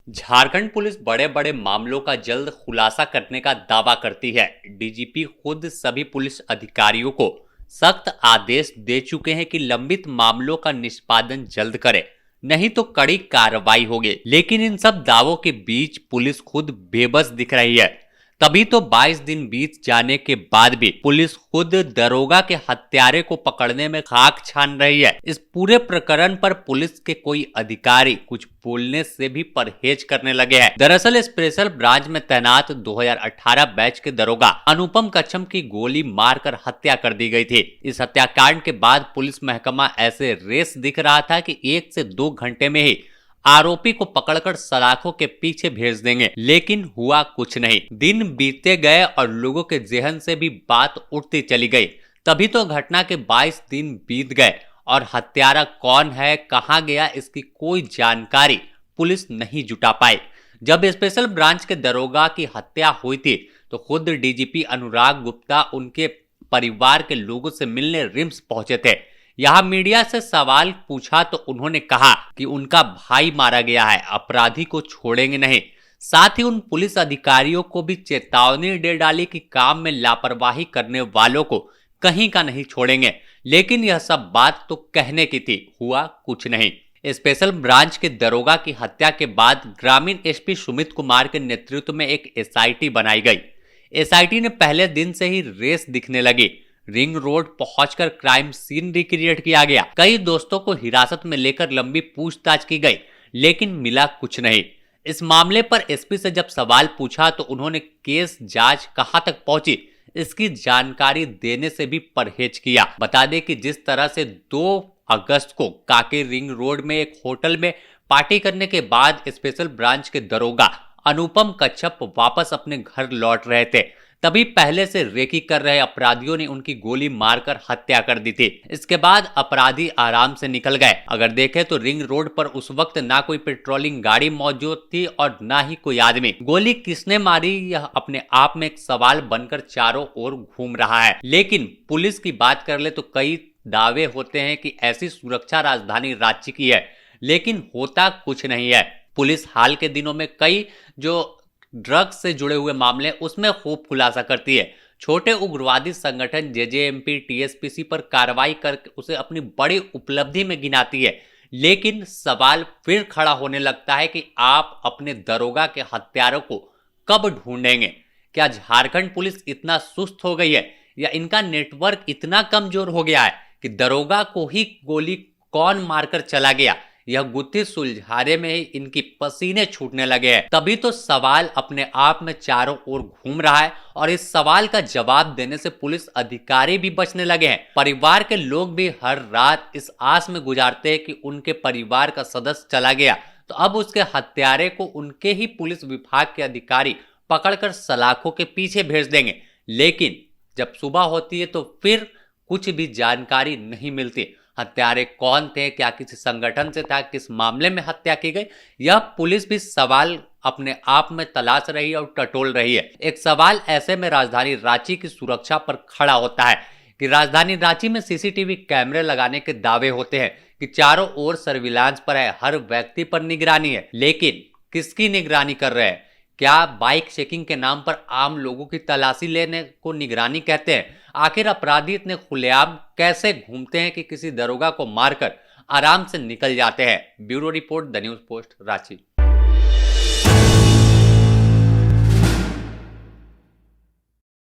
Jharkhand police बड़े बड़े मामलों का जल्द खुलासा करने का दावा करती है। डीजीपी खुद सभी पुलिस अधिकारियों को सख्त आदेश दे चुके हैं कि लंबित मामलों का निष्पादन जल्द करें, नहीं तो कड़ी कार्रवाई होगी। लेकिन इन सब दावों के बीच पुलिस खुद बेबस दिख रही है। तभी तो 22 दिन बीत जाने के बाद भी पुलिस खुद दरोगा के हत्यारे को पकड़ने में खाक छान रही है। इस पूरे प्रकरण पर पुलिस के कोई अधिकारी कुछ बोलने से भी परहेज करने लगे हैं। दरअसल स्पेशल ब्रांच में तैनात 2018 बैच के दरोगा अनुपम कच्छप की गोली मारकर हत्या कर दी गई थी। इस हत्याकांड के बाद पुलिस महकमा ऐसे रेस दिख रहा था कि 1 से 2 घंटे में ही आरोपी को पकड़कर सलाखों के पीछे भेज देंगे, लेकिन हुआ कुछ नहीं। दिन बीते गए और लोगों के जहन से भी बात उठती चली गई। तभी तो घटना के 22 दिन बीत गए और हत्यारा कौन है, कहां गया, इसकी कोई जानकारी पुलिस नहीं जुटा पाई। जब स्पेशल ब्रांच के दरोगा की हत्या हुई थी तो खुद डीजीपी अनुराग गुप्ता उनके परिवार के लोगों से मिलने रिम्स पहुंचे थे। यहां मीडिया से सवाल पूछा तो उन्होंने कहा कि उनका भाई मारा गया है, अपराधी को छोड़ेंगे नहीं। साथ ही उन पुलिस अधिकारियों को भी चेतावनी दे डाली कि काम में लापरवाही करने वालों को कहीं का नहीं छोड़ेंगे। लेकिन यह सब बात तो कहने की थी, हुआ कुछ नहीं। स्पेशल ब्रांच के दरोगा की हत्या के बाद ग्रामीण एसपी सुमित कुमार के नेतृत्व में एक एसआईटी बनाई गई। एसआईटी ने पहले दिन से ही रेस दिखने लगी। रिंग रोड पहुंचकर क्राइम सीन रिक्रिएट किया गया। कई दोस्तों को हिरासत में लेकर लंबी पूछताछ की गई, लेकिन मिला कुछ नहीं। इस मामले पर एसपी से जब सवाल पूछा तो उन्होंने केस जांच कहां तक पहुंची इसकी जानकारी देने से भी परहेज किया। बता दें कि जिस तरह से 2 अगस्त को काके रिंग रोड में एक होटल में पार्टी करने के बाद स्पेशल ब्रांच के दरोगा अनुपम कच्छप वापस अपने घर लौट रहे थे, तभी पहले से रेकी कर रहे अपराधियों ने उनकी गोली मारकर हत्या कर दी थी। इसके बाद अपराधी आराम से निकल गए। अगर देखें तो रिंग रोड पर उस वक्त ना कोई पेट्रोलिंग गाड़ी मौजूद थी और ना ही कोई आदमी। गोली किसने मारी यह अपने आप में एक सवाल बनकर चारों ओर घूम रहा है। लेकिन पुलिस की बात कर ले तो कई दावे होते हैं कि ऐसी सुरक्षा राजधानी रांची की है, लेकिन होता कुछ नहीं है। पुलिस हाल के दिनों में कई जो ड्रग्स से जुड़े हुए मामले उसमें खूब खुलासा करती है। छोटे उग्रवादी संगठन जेजेएमपी टीएसपीसी पर कार्रवाई करके उसे अपनी बड़ी उपलब्धि में गिनाती है। लेकिन सवाल फिर खड़ा होने लगता है कि आप अपने दरोगा के हत्यारों को कब ढूंढेंगे? क्या झारखंड पुलिस इतना सुस्त हो गई है या इनका नेटवर्क इतना कमजोर हो गया है कि दरोगा को ही गोली कौन मारकर चला गया यह गुत्थी सुलझाने में ही इनकी पसीने छूटने लगे हैं। तभी तो सवाल अपने आप में चारों ओर घूम रहा है और इस सवाल का जवाब देने से पुलिस अधिकारी भी बचने लगे हैं। परिवार के लोग भी हर रात इस आस में गुजारते हैं कि उनके परिवार का सदस्य चला गया तो अब उसके हत्यारे को उनके ही पुलिस विभाग के अधिकारी पकड़कर सलाखों के पीछे भेज देंगे। लेकिन जब सुबह होती है तो फिर कुछ भी जानकारी नहीं मिलती। हत्यारे कौन थे, क्या किसी संगठन से था, किस मामले में हत्या की गई, यह पुलिस भी सवाल अपने आप में तलाश रही है और टटोल रही है। एक सवाल ऐसे में राजधानी रांची की सुरक्षा पर खड़ा होता है कि राजधानी रांची में सीसीटीवी कैमरे लगाने के दावे होते हैं कि चारों ओर सर्विलांस पर है, हर व्यक्ति पर निगरानी है। लेकिन किसकी निगरानी कर रहे हैं? क्या बाइक चेकिंग के नाम पर आम लोगों की तलाशी लेने को निगरानी कहते हैं? आखिर अपराधी इतने खुलेआम कैसे घूमते हैं कि किसी दरोगा को मारकर आराम से निकल जाते हैं? Bureau report, the news post, Ranchi.